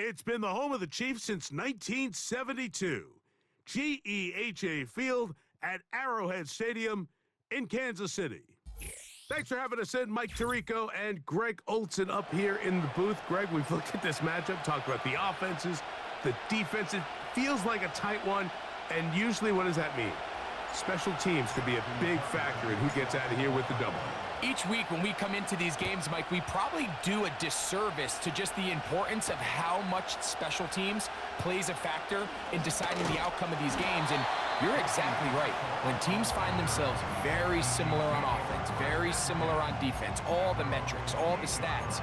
It's been the home of the Chiefs since 1972. GEHA Field at Arrowhead Stadium in Kansas City. Thanks for having us in, Mike Tirico and Greg Olson up here in the booth. Greg, we've looked at this matchup, talked about the offenses, the defense. It feels like a tight one, and usually what does that mean? Special teams could be a big factor in who gets out of here with the double. Each week when we come into these games, Mike, we probably do a disservice to just the importance of how much special teams plays a factor in deciding the outcome of these games. And you're exactly right. When teams find themselves very similar on offense, very similar on defense, all the metrics, all the stats,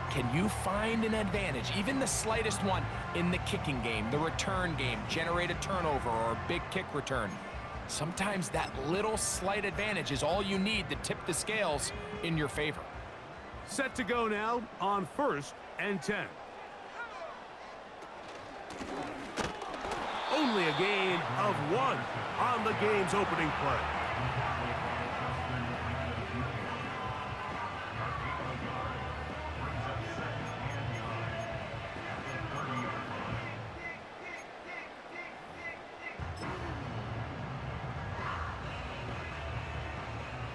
can you find an advantage, even the slightest one, in the kicking game, the return game, generate a turnover or a big kick return? Sometimes that little slight advantage is all you need to tip the scales in your favor. Set to go now on 1st and 10. Only a gain of 1 on the game's opening play.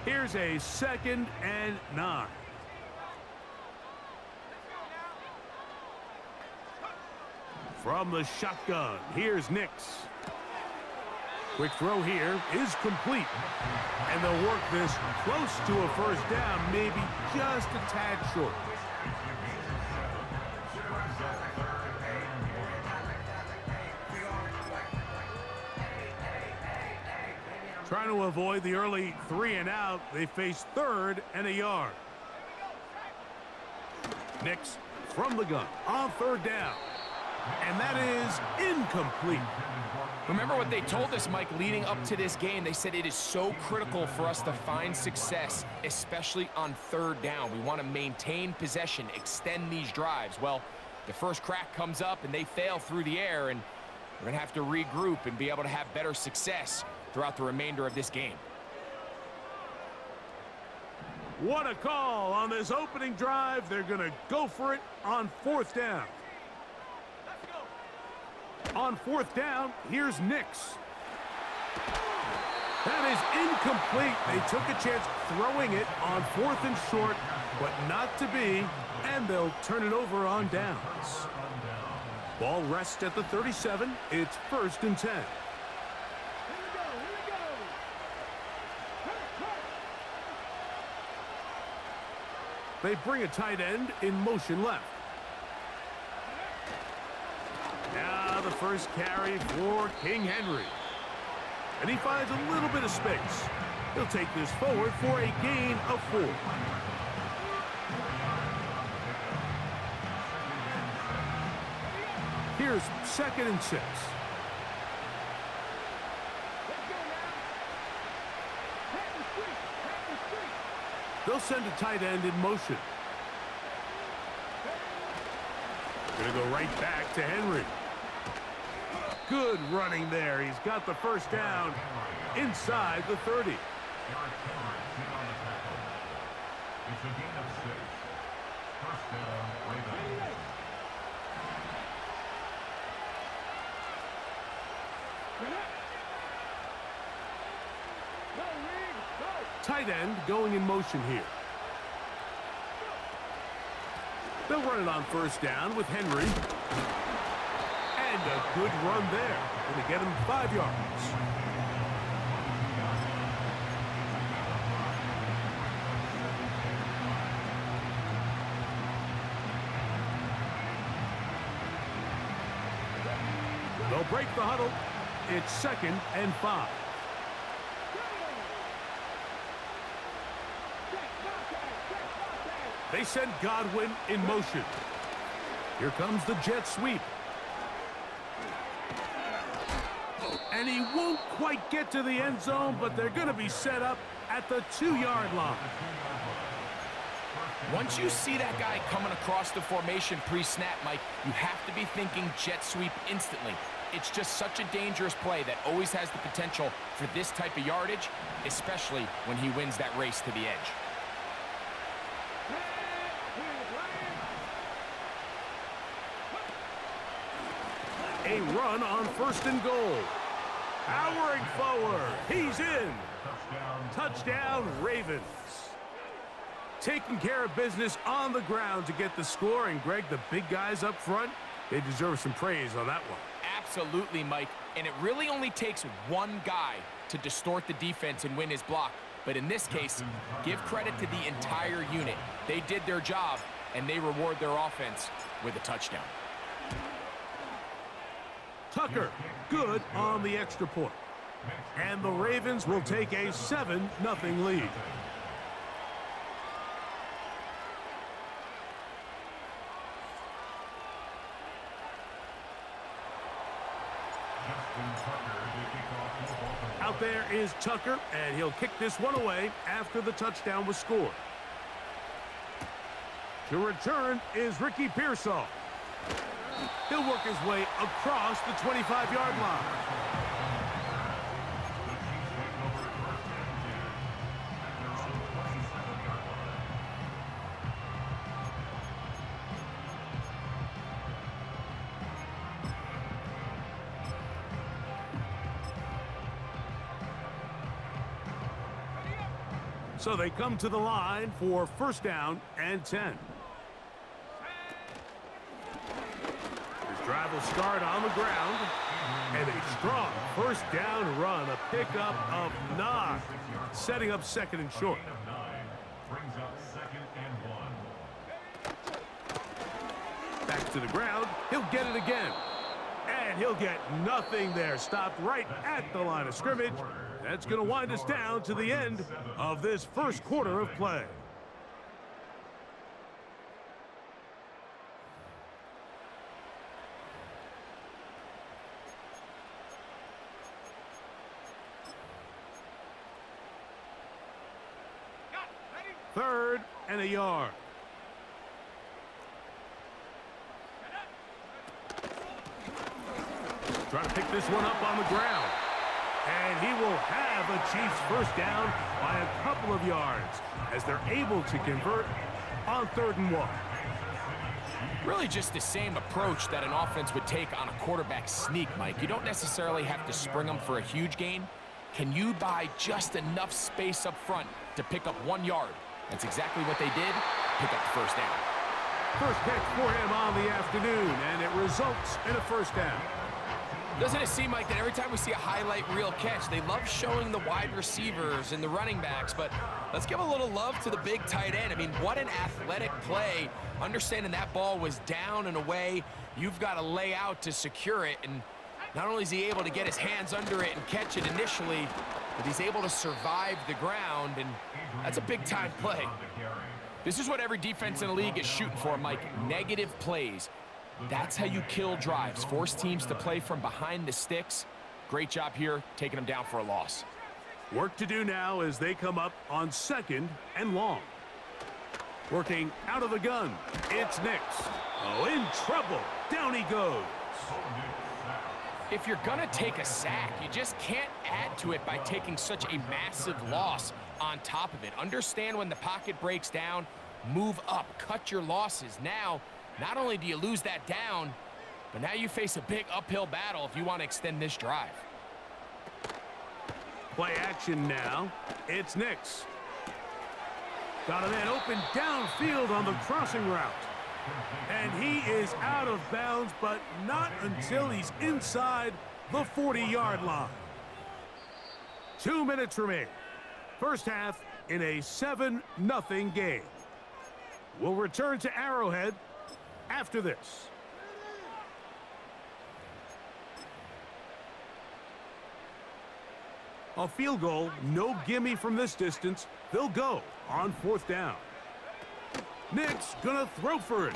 Here's a 2nd and 9. From the shotgun, here's Nix. Quick throw here is complete. And they'll work this close to a first down, maybe just a tad short. Trying to avoid the early 3 and out, they face 3rd and a yard. Nix from the gun on 3rd down. And that is incomplete. Remember what they told us, Mike, leading up to this game. They said it is so critical for us to find success, especially on 3rd down. We want to maintain possession, extend these drives. Well, the first crack comes up and they fail through the air, and we're going to have to regroup and be able to have better success throughout the remainder of this game. What a call on this opening drive. They're going to go for it on 4th down. On 4th down, here's Nix. That is incomplete. They took a chance throwing it on 4th and short, but not to be, and they'll turn it over on downs. Ball rests at the 37. It's 1st and 10. They bring a tight end in motion left. Now the first carry for King Henry. And he finds a little bit of space. He'll take this forward for a gain of 4. Here's 2nd and 6. They'll send a tight end in motion. Gonna go right back to Henry. Good running there. He's got the first down inside the 30. Tight end going in motion here. They'll run it on 1st down with Henry. And a good run there. Going to get him 5 yards. They'll break the huddle. It's 2nd and 5. They send Godwin in motion. Here comes the jet sweep. And he won't quite get to the end zone, but they're going to be set up at the 2-yard line. Once you see that guy coming across the formation pre-snap, Mike, you have to be thinking jet sweep instantly. It's just such a dangerous play that always has the potential for this type of yardage, especially when he wins that race to the edge. a run on 1st and goal. Powering forward. He's in. Touchdown, Ravens. Taking care of business on the ground to get the score. And, Greg, the big guys up front, they deserve some praise on that one. Absolutely, Mike. And it really only takes one guy to distort the defense and win his block. But in this case, give credit to the entire unit. They did their job, and they reward their offense with a touchdown. Tucker, good on the extra point. And the Ravens will take a 7-0 lead. Out there is Tucker, and he'll kick this one away after the touchdown was scored. To return is Ricky Pearsall. He'll work his way across the 25-yard line. So they come to the line for 1st down and 10. His drive will start on the ground. And a strong 1st down run, a pickup of 9. Setting up 2nd and short. Back to the ground. He'll get it again. And he'll get nothing there. Stopped right at the line of scrimmage. That's going to wind us down to the end of this 1st quarter of play. Third and a yard. Trying to pick this one up on the ground. And he will have a Chiefs 1st down by a couple of yards as they're able to convert on 3rd and 1. Really just the same approach that an offense would take on a quarterback sneak, Mike. You don't necessarily have to spring them for a huge gain. Can you buy just enough space up front to pick up 1 yard? That's exactly what they did. Pick up the 1st down. First catch for him on the afternoon, and it results in a 1st down. Doesn't it seem like that every time we see a highlight reel catch, they love showing the wide receivers and the running backs, but let's give a little love to the big tight end. I mean, what an athletic play. Understanding that ball was down and away, you've got to lay out to secure it, and not only is he able to get his hands under it and catch it initially, but he's able to survive the ground, and that's a big-time play. This is what every defense in the league is shooting for, Mike, negative plays. That's how you kill drives. Force teams to play from behind the sticks. Great job here, taking them down for a loss. Work to do now as they come up on 2nd and long. Working out of the gun, it's Nix. Oh, in trouble. Down he goes. If you're going to take a sack, you just can't add to it by taking such a massive loss on top of it. Understand when the pocket breaks down, move up, cut your losses. Now, not only do you lose that down, but now you face a big uphill battle if you want to extend this drive. Play action now. It's Nix. Got a man open downfield on the crossing route. And he is out of bounds, but not until he's inside the 40-yard line. 2 minutes remain. First half in a 7-0 game. We'll return to Arrowhead after this. A field goal, no gimme from this distance. They'll go on 4th down. Nix gonna throw for it.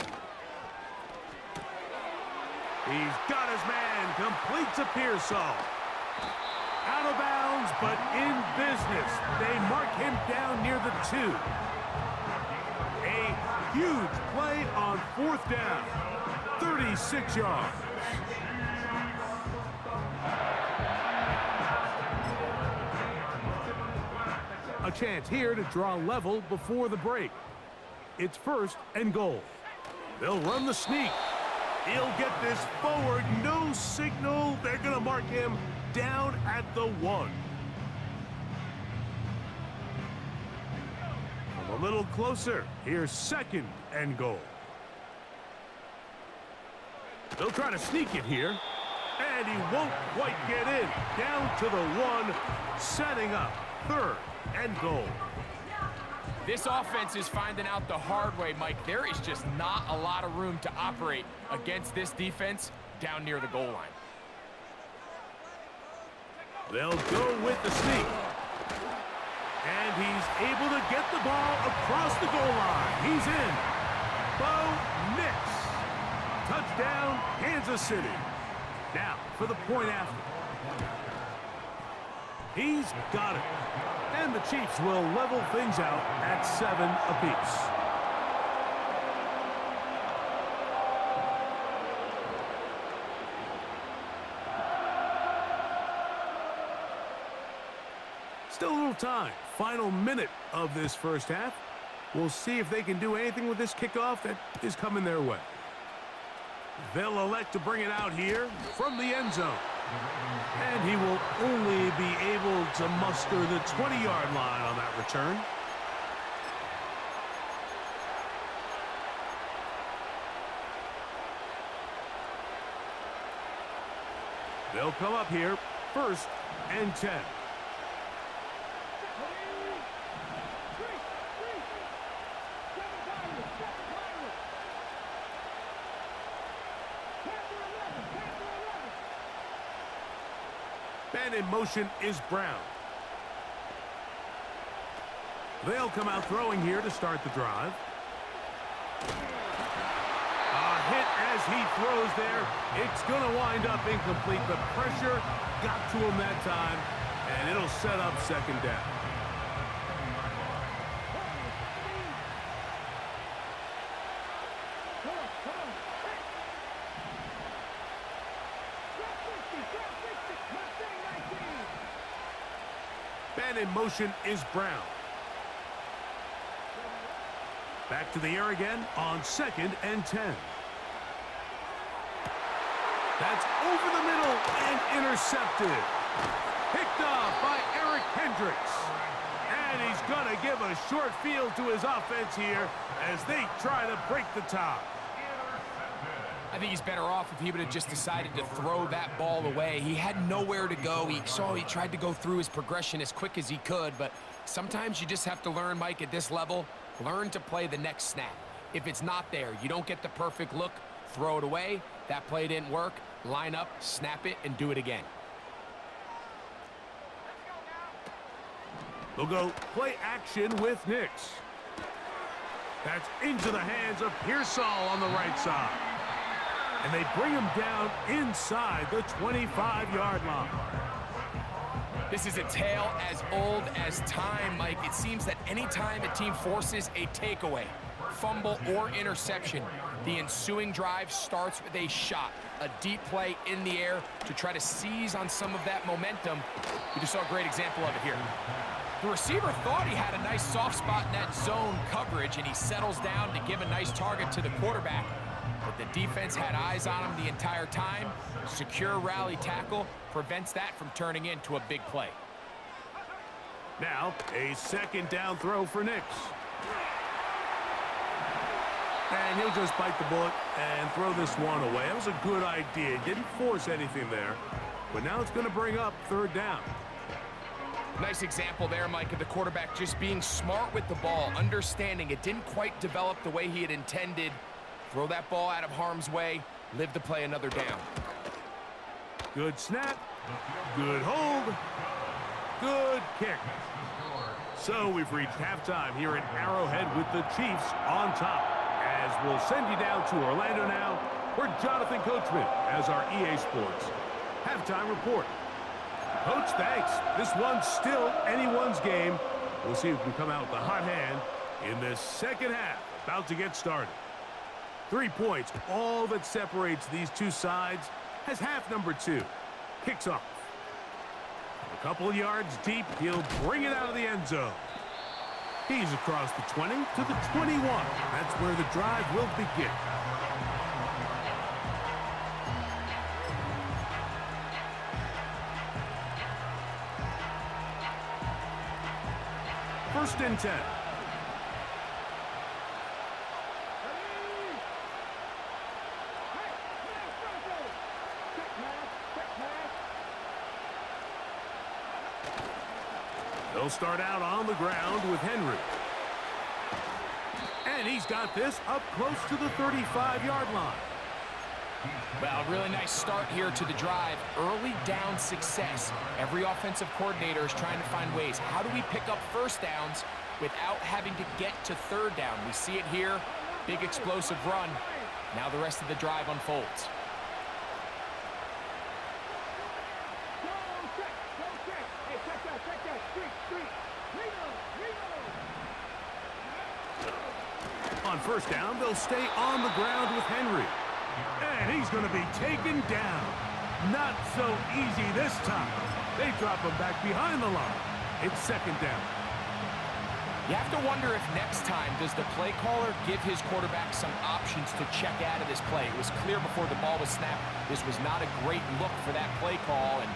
He's got his man, completes a Pearsall. Out of bounds, but in business. They mark him down near the 2. A huge play on 4th down. 36 yards. A chance here to draw level before the break. It's 1st and goal. They'll run the sneak. He'll get this forward. No signal. They're going to mark him down at the 1. From a little closer. Here's 2nd and goal. They'll try to sneak it here. And he won't quite get in. Down to the 1. Setting up 3rd and goal. This offense is finding out the hard way, Mike. There is just not a lot of room to operate against this defense down near the goal line. They'll go with the sneak. And he's able to get the ball across the goal line. He's in. Bo Nix. Touchdown, Kansas City. Now, for the point after. He's got it. And the Chiefs will level things out at 7 apiece. Still a little time. Final minute of this first half. We'll see if they can do anything with this kickoff that is coming their way. They'll elect to bring it out here from the end zone. And he will only be able to muster the 20-yard line on that return. They'll come up here, 1st and 10. And in motion is Brown. They'll come out throwing here to start the drive. A hit as he throws there. It's going to wind up incomplete. The pressure got to him that time, and it'll set up 2nd down. And in motion is Brown. Back to the air again on 2nd and 10. That's over the middle and intercepted. Picked off by Eric Hendricks. And he's going to give a short field to his offense here as they try to break the tie. I think he's better off if he would have just decided to throw that ball away. He had nowhere to go. He tried to go through his progression as quick as he could, but sometimes you just have to learn, Mike, at this level, learn to play the next snap. If it's not there, you don't get the perfect look, throw it away. That play didn't work. Line up, snap it, and do it again. They'll go play action with Nix. That's into the hands of Pearsall on the right side. And they bring him down inside the 25-yard line. This is a tale as old as time, Mike. It seems that anytime a team forces a takeaway, fumble, or interception, the ensuing drive starts with a shot, a deep play in the air to try to seize on some of that momentum. We just saw a great example of it here. The receiver thought he had a nice soft spot in that zone coverage, and he settles down to give a nice target to the quarterback. But the defense had eyes on him the entire time. Secure rally tackle prevents that from turning into a big play. Now, a 2nd down throw for Nix. And he'll just bite the bullet and throw this one away. That was a good idea. Didn't force anything there. But now it's going to bring up 3rd down. Nice example there, Mike, of the quarterback just being smart with the ball, understanding it didn't quite develop the way he had intended. Throw that ball out of harm's way, live to play another down. Good snap, good hold, good kick. So we've reached halftime here in Arrowhead with the Chiefs on top. As we'll send you down to Orlando now, for Jonathan Coachman as our EA Sports halftime report. Coach, thanks. This one's still anyone's game. We'll see who can come out with a hot hand in this 2nd half. About to get started. 3 points, all that separates these two sides, as half number 2 kicks off. A couple of yards deep, he'll bring it out of the end zone. He's across the 20 to the 21. That's where the drive will begin. first and 10. They'll start out on the ground with Henry. And he's got this up close to the 35-yard line. Well, really nice start here to the drive. Early down success. Every offensive coordinator is trying to find ways. How do we pick up first downs without having to get to third down? We see it here. Big explosive run. Now the rest of the drive unfolds. On first down, they'll stay on the ground with Henry. And he's going to be taken down. Not so easy this time. They drop him back behind the line. It's second down. You have to wonder if next time does the play caller give his quarterback some options to check out of this play. It was clear before the ball was snapped. This was not a great look for that play call, and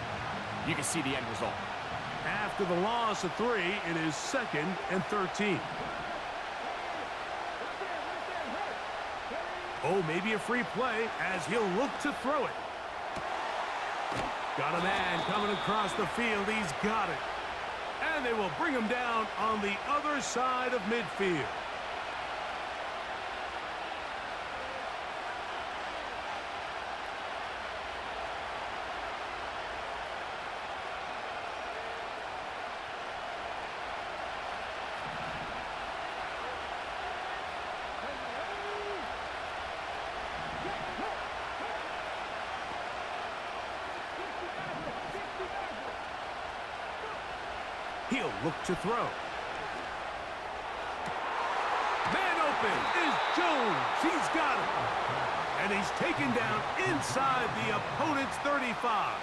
you can see the end result. After the loss of 3, it is second and 13. Oh, maybe a free play as he'll look to throw it. Got a man coming across the field. He's got it. And they will bring him down on the other side of midfield. He'll look to throw. Man open is Jones. He's got it. And he's taken down inside the opponent's 35.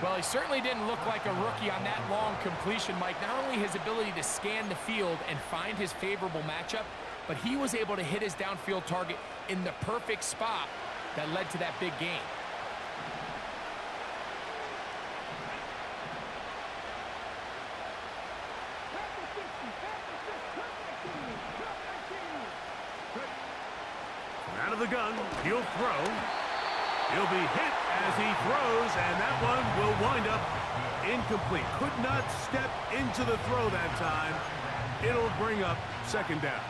Well, he certainly didn't look like a rookie on that long completion, Mike. Not only his ability to scan the field and find his favorable matchup, but he was able to hit his downfield target in the perfect spot that led to that big gain. Out of the gun, he'll throw. He'll be hit as he throws, and that one will wind up incomplete. Could not step into the throw that time. It'll bring up second down.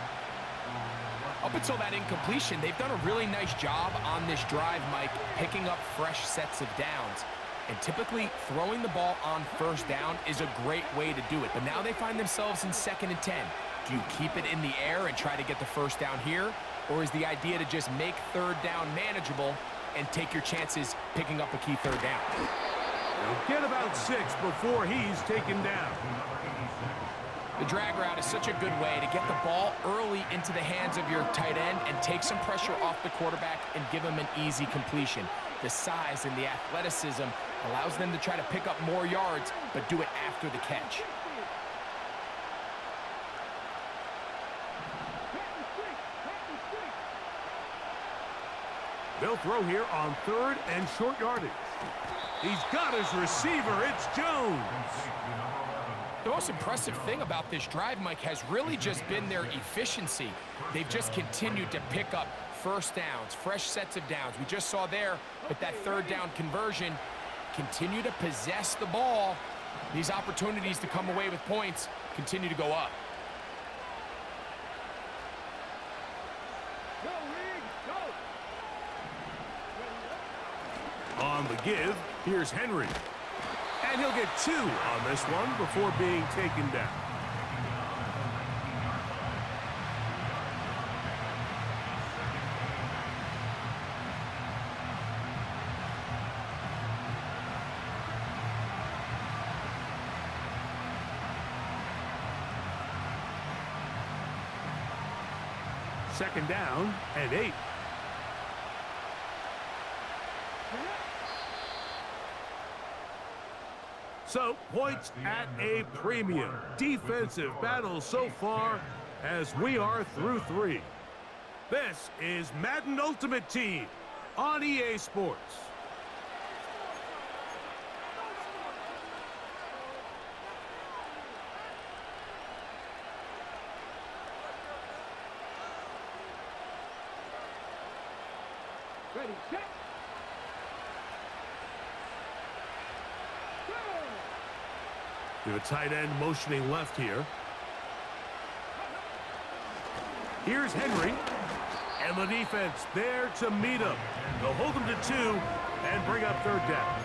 Up until that incompletion, they've done a really nice job on this drive, Mike, picking up fresh sets of downs. And typically, throwing the ball on first down is a great way to do it. But now they find themselves in second and 10. Do you keep it in the air and try to get the first down here? Or is the idea to just make third down manageable and take your chances picking up a key third down? He'll get about 6 before he's taken down. The drag route is such a good way to get the ball early into the hands of your tight end and take some pressure off the quarterback and give him an easy completion. The size and the athleticism allows them to try to pick up more yards, but do it after the catch. They'll throw here on third and short yardage. He's got his receiver. It's Jones. The most impressive thing about this drive, Mike, has really just been their efficiency. They've just continued to pick up first downs, fresh sets of downs. We just saw there with that third down conversion, continue to possess the ball. These opportunities to come away with points continue to go up. On the give, here's Henry. And he'll get 2 on this one before being taken down. Second down and 8. So, points at a premium. Defensive battle so far as we are through 3. This is Madden Ultimate Team on EA Sports. Ready, set. We have a tight end motioning left here. Here's Henry. And the defense there to meet him. They'll hold him to 2 and bring up third down.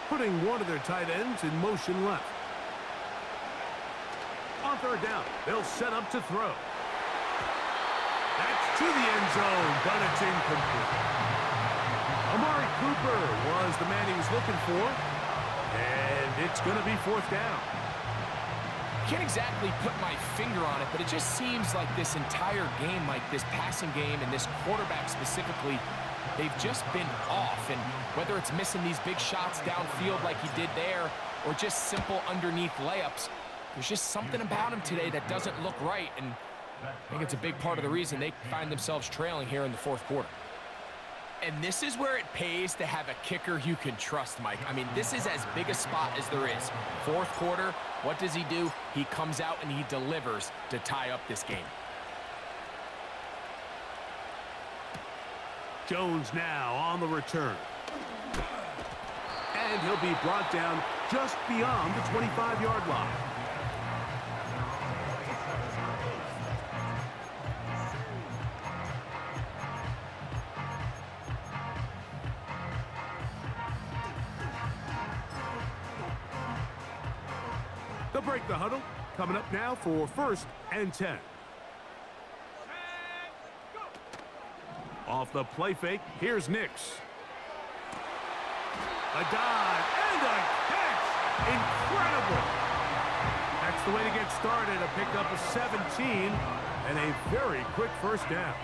Putting one of their tight ends in motion left. On third down, they'll set up to throw. That's to the end zone, but it's incomplete. Amari Cooper was the man he was looking for, and it's going to be fourth down. Can't exactly put my finger on it, but it just seems like this entire game, like this passing game and this quarterback specifically, they've just been off. And whether it's missing these big shots downfield like he did there or just simple underneath layups, there's just something about him today that doesn't look right. And I think it's a big part of the reason they find themselves trailing here in the fourth quarter. And this is where it pays to have a kicker you can trust, Mike. I mean, this is as big a spot as there is. Fourth quarter, what does he do? He comes out and he delivers to tie up this game. Jones now on the return. And he'll be brought down just beyond the 25-yard line. They'll break the huddle. Coming up now for 1st and 10. Off the play fake, here's Nix. A dive and a catch. Incredible. That's the way to get started. A pickup of 17 and a very quick first down.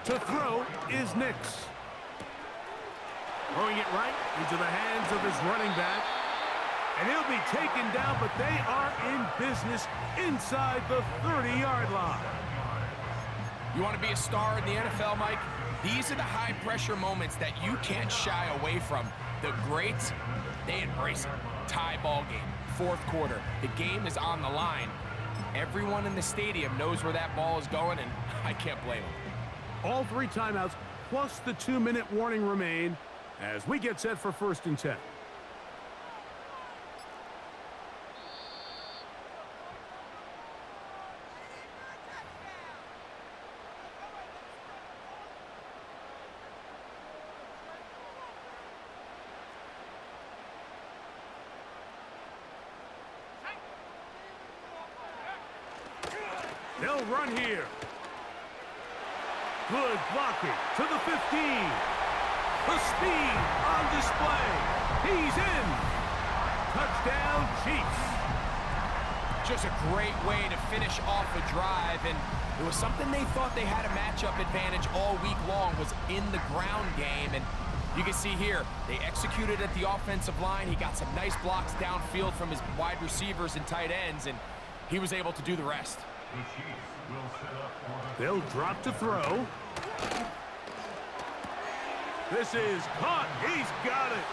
To throw is Nix. Throwing it right into the hands of his running back. And he'll be taken down, but they are in business inside the 30-yard line. You want to be a star in the NFL, Mike? These are the high-pressure moments that you can't shy away from. The greats, they embrace it. Tie ball game, fourth quarter. The game is on the line. Everyone in the stadium knows where that ball is going, and I can't blame them. All 3 timeouts plus the 2-minute warning remain as we get set for 1st and 10. They'll run here. Good blocking to the 15. The speed on display. He's in. Touchdown, Chiefs. Just a great way to finish off a drive, and it was something they thought they had a matchup advantage all week long, was in the ground game. And you can see here, they executed at the offensive line. He got some nice blocks downfield from his wide receivers and tight ends, and he was able to do the rest. They'll drop to throw. This is caught. He's got it.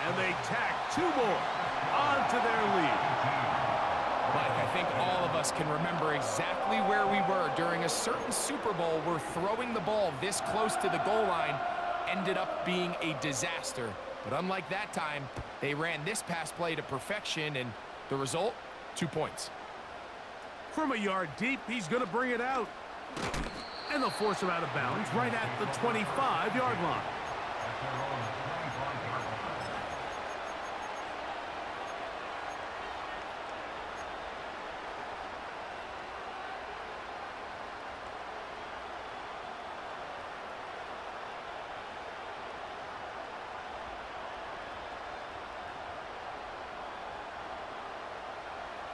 And they tack 2 more onto their lead. Mike, I think all of us can remember exactly where we were during a certain Super Bowl where throwing the ball this close to the goal line ended up being a disaster. But unlike that time, they ran this pass play to perfection, and the result, 2 points. From a yard deep, he's going to bring it out. And they'll force him out of bounds right at the 25-yard line.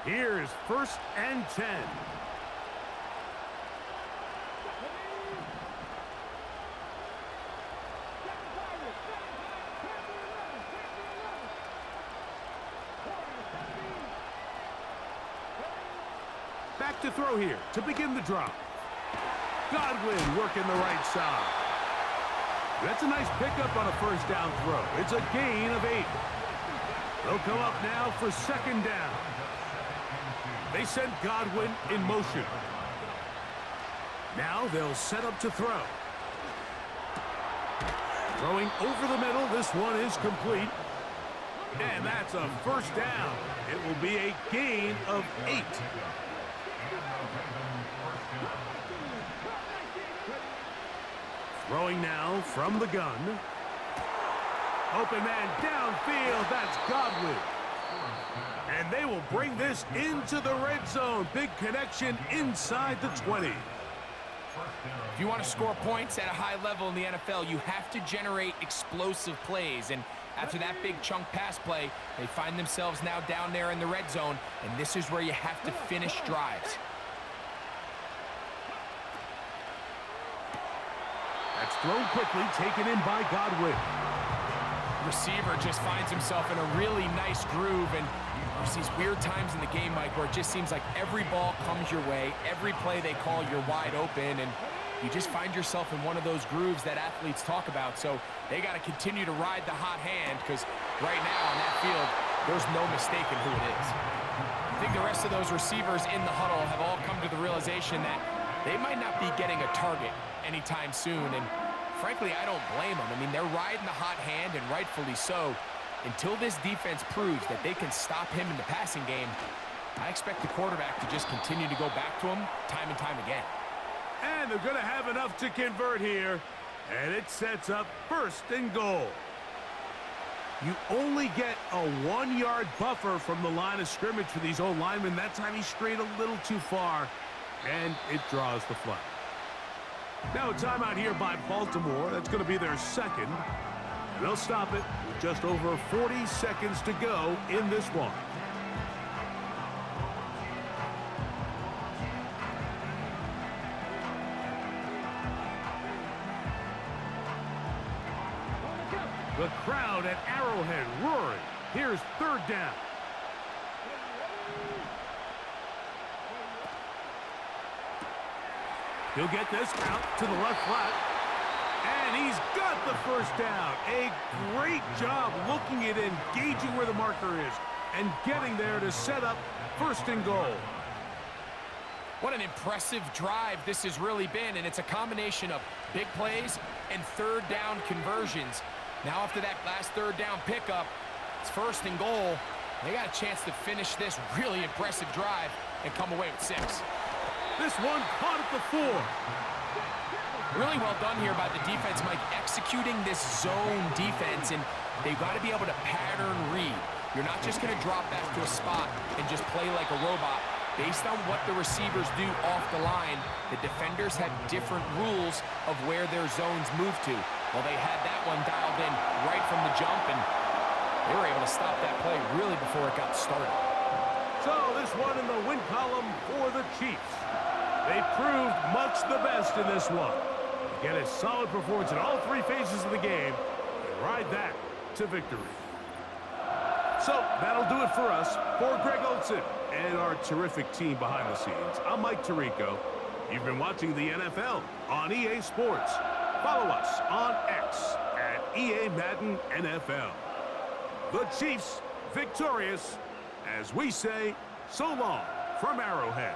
Here's 1st and 10. Back to throw here to begin the drive. Godwin working the right side. That's a nice pickup on a first down throw. It's a gain of 8. They'll come up now for second down. They send Godwin in motion. Now they'll set up to throw. Throwing over the middle. This one is complete. And that's a first down. It will be a gain of 8. Throwing now from the gun. Open man downfield. That's Godwin. And they will bring this into the red zone. Big connection inside the 20. If you want to score points at a high level in the NFL, you have to generate explosive plays. And after that big chunk pass play, they find themselves now down there in the red zone. And this is where you have to finish drives. That's thrown quickly, taken in by Godwin. Receiver just finds himself in a really nice groove, and there's these weird times in the game, Mike, where it just seems like every ball comes your way, every play they call, you're wide open, and you just find yourself in one of those grooves that athletes talk about. So they got to continue to ride the hot hand, because right now on that field, there's no mistaking who it is. I think the rest of those receivers in the huddle have all come to the realization that they might not be getting a target anytime soon, and frankly, I don't blame them. I mean, they're riding the hot hand, and rightfully so. Until this defense proves that they can stop him in the passing game, I expect the quarterback to just continue to go back to him time and time again. And they're going to have enough to convert here, and it sets up first and goal. You only get a 1-yard buffer from the line of scrimmage for these old linemen. That time he strayed a little too far, and it draws the flag. Now a timeout here by Baltimore. That's going to be their second. And they'll stop it with just over 40 seconds to go in this one. The crowd at Arrowhead roaring. Here's third down. He'll get this out to the left flat. And he's got the first down. A great job looking at engaging where the marker is and getting there to set up first and goal. What an impressive drive this has really been, and it's a combination of big plays and third down conversions. Now after that last third down pickup, it's first and goal. They got a chance to finish this really impressive drive and come away with 6. This one caught at the 4. Really well done here by the defense, Mike, executing this zone defense, and they've got to be able to pattern read. You're not just going to drop back to a spot and just play like a robot. Based on what the receivers do off the line, the defenders have different rules of where their zones move to. Well, they had that one dialed in right from the jump, and they were able to stop that play really before it got started. So this one in the win column for the Chiefs. They proved much the best in this one. Get a solid performance in all 3 phases of the game and ride that to victory. So that'll do it for us. For Greg Olson and our terrific team behind the scenes, I'm Mike Tirico. You've been watching the NFL on EA Sports. Follow us on X at EA Madden NFL. The Chiefs victorious, as we say, so long from Arrowhead.